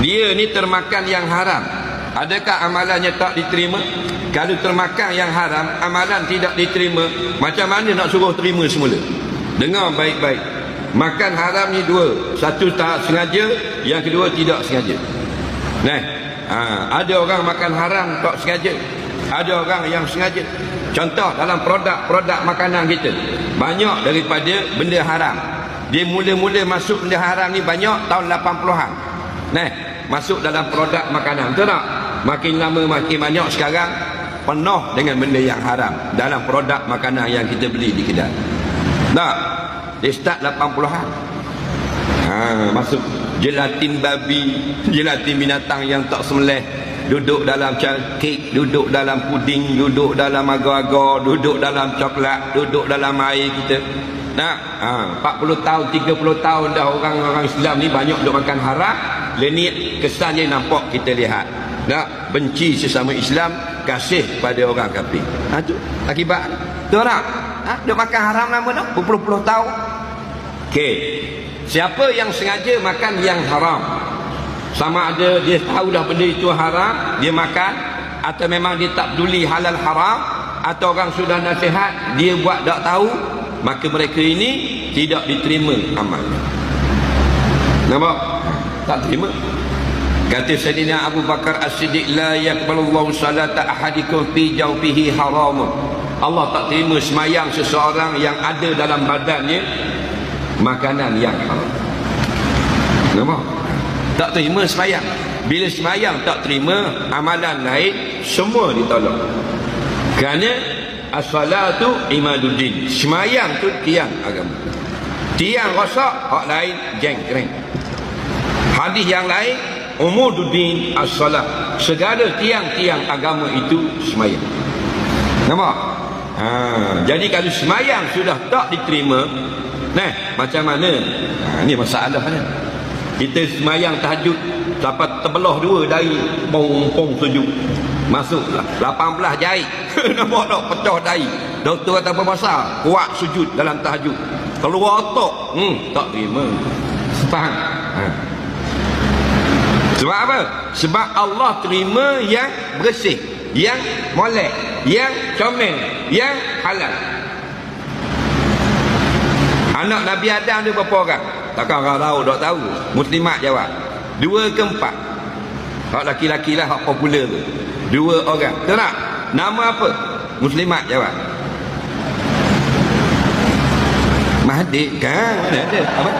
Dia ni termakan yang haram. Adakah amalannya tak diterima? Kalau termakan yang haram, amalan tidak diterima, macam mana nak suruh terima semula? Dengar baik-baik. Makan haram ni dua. Satu tak sengaja, yang kedua tidak sengaja. Nah, ada orang makan haram tak sengaja, ada orang yang sengaja. Contoh dalam produk makanan kita, banyak daripada benda haram. Dia mula-mula masuk benda haram ni banyak tahun 80-an. Nah, masuk dalam produk makanan. Betul tak? Makin lama makin banyak sekarang penuh dengan benda yang haram dalam produk makanan yang kita beli di kedai. Tak? Dia start 80-an. Masuk gelatin babi, gelatin binatang yang tak sembelih, duduk dalam kek, duduk dalam puding, duduk dalam agar-agar, duduk dalam coklat, duduk dalam air kita. Nah, 40 tahun, 30 tahun dah orang-orang Islam ni banyak duk makan haram. Lenit kesannya nampak kita lihat. Nak benci sesama Islam, kasih pada orang kafir. Itu akibat. Tu orang duk makan haram lama dah berpuluh-puluh tahun. Okey. Siapa yang sengaja makan yang haram, sama ada dia tahu dah benda itu haram, dia makan, atau memang dia tak peduli halal haram, atau orang sudah nasihat dia buat tak tahu, maka mereka ini tidak diterima amalnya. Nampak? Tak terima. Kata Sayyidina Abu Bakar As-Siddiq, la yaqbalullahu salata ahadikum fi jawfihi haram. Allah tak terima semayang seseorang yang ada dalam badannya makanan yang haram. Nampak? Tak terima semayang. Bila semayang tak terima, amalan lain semua ditolak. Kerana as-salatu imaduddin. Semayang tu tiang agama. Tiang rosak, hak lain jengkreng. Hadis yang lain, umududdin as-salat. Segala tiang-tiang agama itu semayang. Nampak? Jadi kalau semayang sudah tak diterima, nah, macam mana? Ini masalahnya. Kita semayang tahajud dapat terbelah dua dari pong-pong sujud. Masuklah 18 jari. Nampak tak pecah dari. Doktor kata apa pasal? Kuat sujud dalam tahajud. Keluar otak. Tak terima. Faham? Sebab apa? Sebab Allah terima yang bersih, yang molek, yang comel, yang halal. Anak Nabi Adam dia berapa orang? Takkan orang tahu, tak tahu. Muslimat jawab. 2 ke 4. Hak laki-laki lah, hak popular tu. 2 orang. Betul tak? Nama apa? Muslimat jawab. Mahdi kan? Mana ada? Apa?